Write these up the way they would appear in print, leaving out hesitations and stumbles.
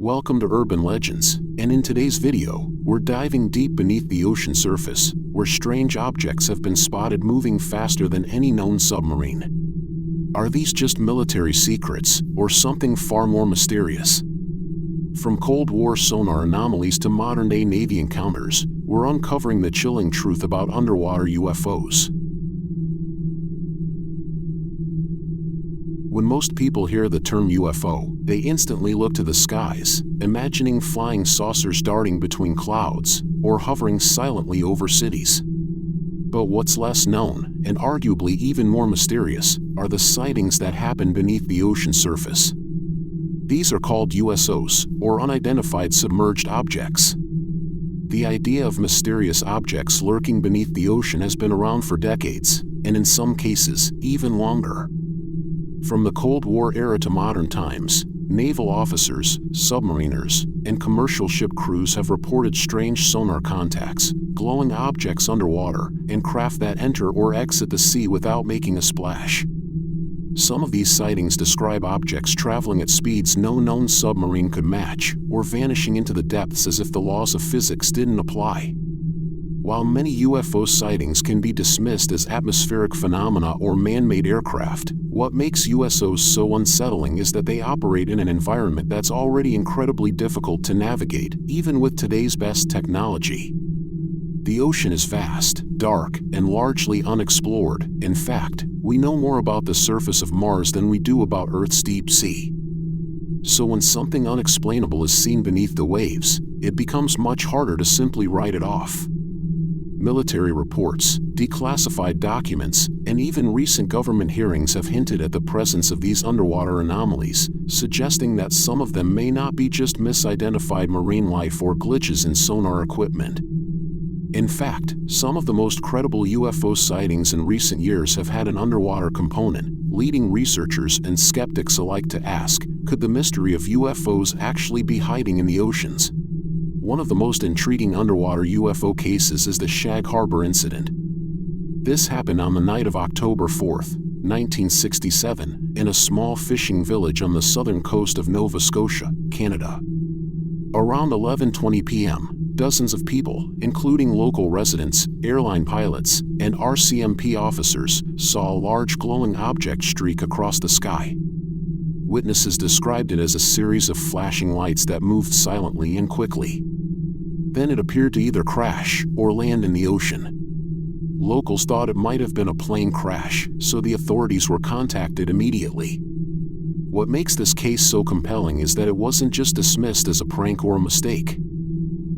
Welcome to Urban Legends, and in today's video, we're diving deep beneath the ocean surface, where strange objects have been spotted moving faster than any known submarine. Are these just military secrets, or something far more mysterious? From Cold War sonar anomalies to modern-day Navy encounters, we're uncovering the chilling truth about underwater UFOs. When most people hear the term UFO, they instantly look to the skies, imagining flying saucers darting between clouds or hovering silently over cities. But what's less known, and arguably even more mysterious, are the sightings that happen beneath the ocean surface. These are called USOs, or unidentified submerged objects. The idea of mysterious objects lurking beneath the ocean has been around for decades, and in some cases, even longer. From the Cold War era to modern times, naval officers, submariners, and commercial ship crews have reported strange sonar contacts, glowing objects underwater, and craft that enter or exit the sea without making a splash. Some of these sightings describe objects traveling at speeds no known submarine could match, or vanishing into the depths as if the laws of physics didn't apply. While many UFO sightings can be dismissed as atmospheric phenomena or man-made aircraft, what makes USOs so unsettling is that they operate in an environment that's already incredibly difficult to navigate, even with today's best technology. The ocean is vast, dark, and largely unexplored. In fact, we know more about the surface of Mars than we do about Earth's deep sea. So when something unexplainable is seen beneath the waves, it becomes much harder to simply write it off. Military reports, declassified documents, and even recent government hearings have hinted at the presence of these underwater anomalies, suggesting that some of them may not be just misidentified marine life or glitches in sonar equipment. In fact, some of the most credible UFO sightings in recent years have had an underwater component, leading researchers and skeptics alike to ask, could the mystery of UFOs actually be hiding in the oceans? One of the most intriguing underwater UFO cases is the Shag Harbor incident. This happened on the night of October 4, 1967, in a small fishing village on the southern coast of Nova Scotia, Canada. Around 11:20 p.m., dozens of people, including local residents, airline pilots, and RCMP officers, saw a large glowing object streak across the sky. Witnesses described it as a series of flashing lights that moved silently and quickly. Then it appeared to either crash or land in the ocean. Locals thought it might have been a plane crash, so the authorities were contacted immediately. What makes this case so compelling is that it wasn't just dismissed as a prank or a mistake.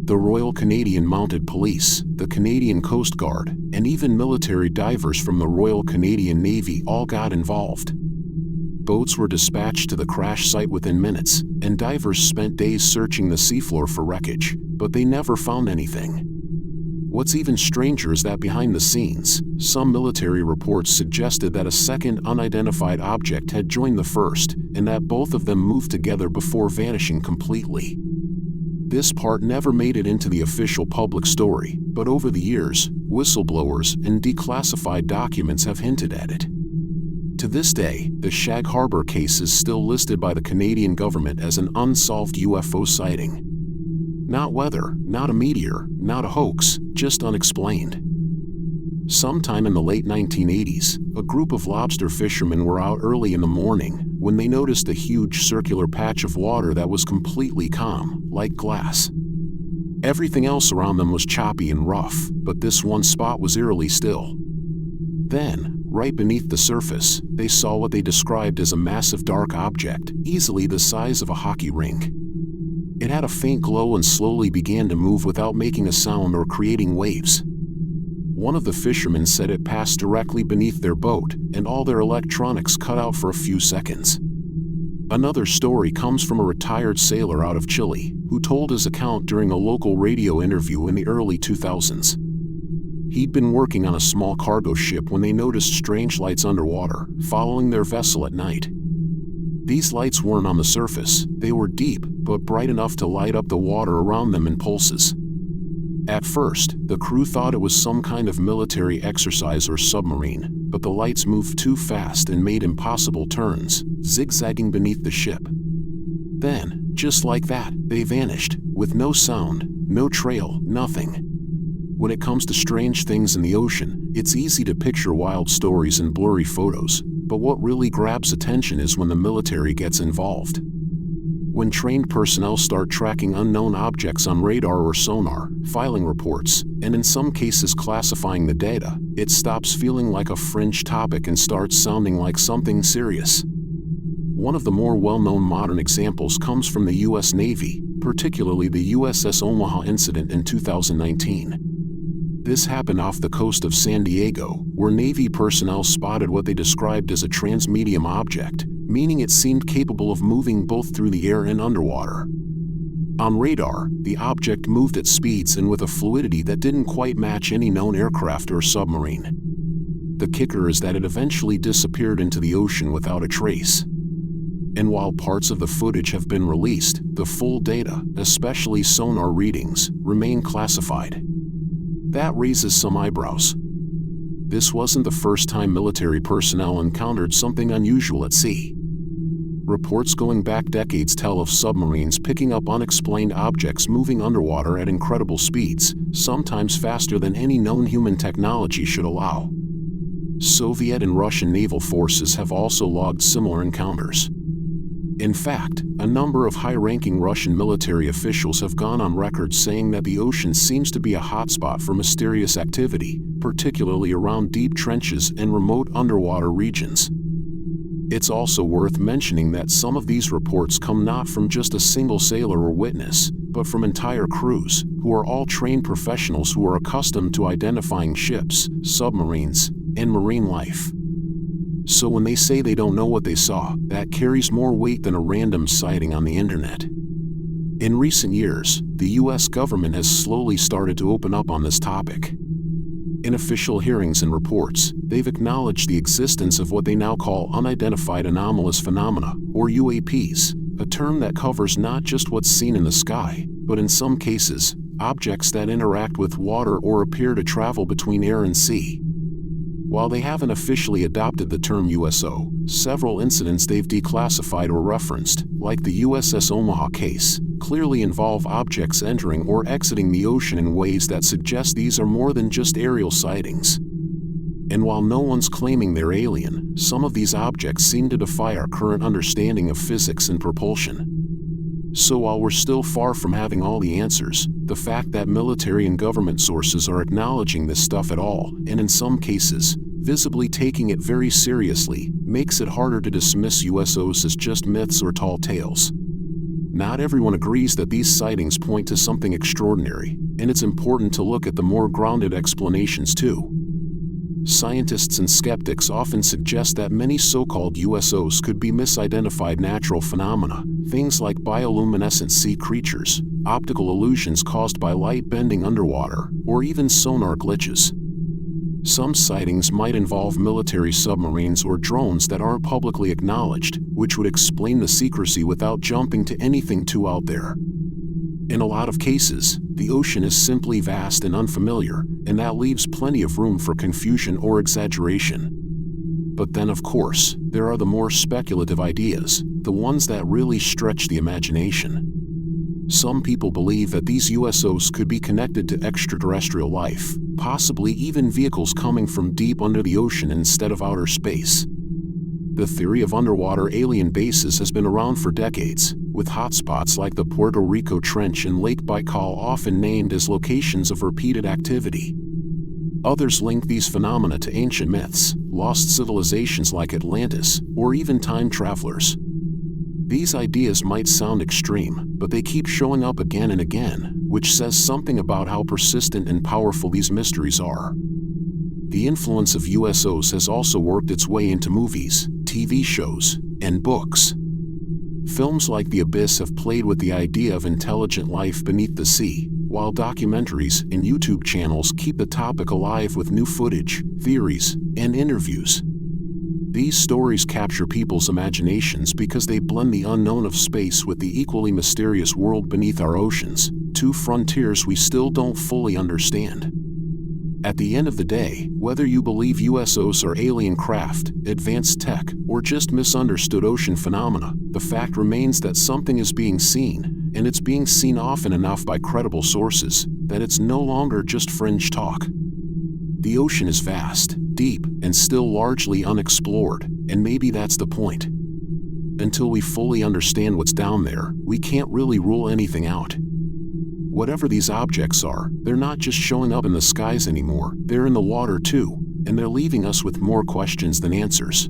The Royal Canadian Mounted Police, the Canadian Coast Guard, and even military divers from the Royal Canadian Navy all got involved. Boats were dispatched to the crash site within minutes, and divers spent days searching the seafloor for wreckage, but they never found anything. What's even stranger is that behind the scenes, some military reports suggested that a second unidentified object had joined the first, and that both of them moved together before vanishing completely. This part never made it into the official public story, but over the years, whistleblowers and declassified documents have hinted at it. To this day, the Shag Harbor case is still listed by the Canadian government as an unsolved UFO sighting. Not weather, not a meteor, not a hoax, just unexplained. Sometime in the late 1980s, a group of lobster fishermen were out early in the morning when they noticed a huge circular patch of water that was completely calm, like glass. Everything else around them was choppy and rough, but this one spot was eerily still. Then, right beneath the surface, they saw what they described as a massive dark object, easily the size of a hockey rink. It had a faint glow and slowly began to move without making a sound or creating waves. One of the fishermen said it passed directly beneath their boat, and all their electronics cut out for a few seconds. Another story comes from a retired sailor out of Chile, who told his account during a local radio interview in the early 2000s. He'd been working on a small cargo ship when they noticed strange lights underwater, following their vessel at night. These lights weren't on the surface, they were deep, but bright enough to light up the water around them in pulses. At first, the crew thought it was some kind of military exercise or submarine, but the lights moved too fast and made impossible turns, zigzagging beneath the ship. Then, Just like that, they vanished, with no sound, no trail, nothing. When it comes to strange things in the ocean, it's easy to picture wild stories and blurry photos, but what really grabs attention is when the military gets involved. When trained personnel start tracking unknown objects on radar or sonar, filing reports, and in some cases classifying the data, it stops feeling like a fringe topic and starts sounding like something serious. One of the more well-known modern examples comes from the U.S. Navy, particularly the USS Omaha incident in 2019. This happened off the coast of San Diego, where Navy personnel spotted what they described as a transmedium object, meaning it seemed capable of moving both through the air and underwater. On radar, the object moved at speeds and with a fluidity that didn't quite match any known aircraft or submarine. The kicker is that it eventually disappeared into the ocean without a trace. And while parts of the footage have been released, the full data, especially sonar readings, remain classified. That raises some eyebrows. This wasn't the first time military personnel encountered something unusual at sea. Reports going back decades tell of submarines picking up unexplained objects moving underwater at incredible speeds, sometimes faster than any known human technology should allow. Soviet and Russian naval forces have also logged similar encounters. In fact, a number of high-ranking Russian military officials have gone on record saying that the ocean seems to be a hotspot for mysterious activity, particularly around deep trenches and remote underwater regions. It's also worth mentioning that some of these reports come not from just a single sailor or witness, but from entire crews, who are all trained professionals who are accustomed to identifying ships, submarines, and marine life. So when they say they don't know what they saw, that carries more weight than a random sighting on the internet. In recent years, the US government has slowly started to open up on this topic. In official hearings and reports, they've acknowledged the existence of what they now call unidentified anomalous phenomena, or UAPs, a term that covers not just what's seen in the sky, but in some cases, objects that interact with water or appear to travel between air and sea. While they haven't officially adopted the term USO, several incidents they've declassified or referenced, like the USS Omaha case, clearly involve objects entering or exiting the ocean in ways that suggest these are more than just aerial sightings. And while no one's claiming they're alien, some of these objects seem to defy our current understanding of physics and propulsion. So while we're still far from having all the answers, the fact that military and government sources are acknowledging this stuff at all, and in some cases, visibly taking it very seriously, makes it harder to dismiss USOs as just myths or tall tales. Not everyone agrees that these sightings point to something extraordinary, and it's important to look at the more grounded explanations too. Scientists and skeptics often suggest that many so-called USOs could be misidentified natural phenomena, things like bioluminescent sea creatures, optical illusions caused by light bending underwater, or even sonar glitches. Some sightings might involve military submarines or drones that aren't publicly acknowledged, which would explain the secrecy without jumping to anything too out there. In a lot of cases, the ocean is simply vast and unfamiliar, and that leaves plenty of room for confusion or exaggeration. But then, of course, there are the more speculative ideas, the ones that really stretch the imagination. Some people believe that these USOs could be connected to extraterrestrial life, possibly even vehicles coming from deep under the ocean instead of outer space. The theory of underwater alien bases has been around for decades, with hotspots like the Puerto Rico Trench and Lake Baikal often named as locations of repeated activity. Others link these phenomena to ancient myths, lost civilizations like Atlantis, or even time travelers. These ideas might sound extreme, but they keep showing up again and again, which says something about how persistent and powerful these mysteries are. The influence of USOs has also worked its way into movies, TV shows, and books. Films like The Abyss have played with the idea of intelligent life beneath the sea, while documentaries and YouTube channels keep the topic alive with new footage, theories, and interviews. These stories capture people's imaginations because they blend the unknown of space with the equally mysterious world beneath our oceans, two frontiers we still don't fully understand. At the end of the day, whether you believe USOs are alien craft, advanced tech, or just misunderstood ocean phenomena, the fact remains that something is being seen, and it's being seen often enough by credible sources that it's no longer just fringe talk. The ocean is vast, deep, and still largely unexplored, and maybe that's the point. Until we fully understand what's down there, we can't really rule anything out. Whatever these objects are, they're not just showing up in the skies anymore, they're in the water too, and they're leaving us with more questions than answers.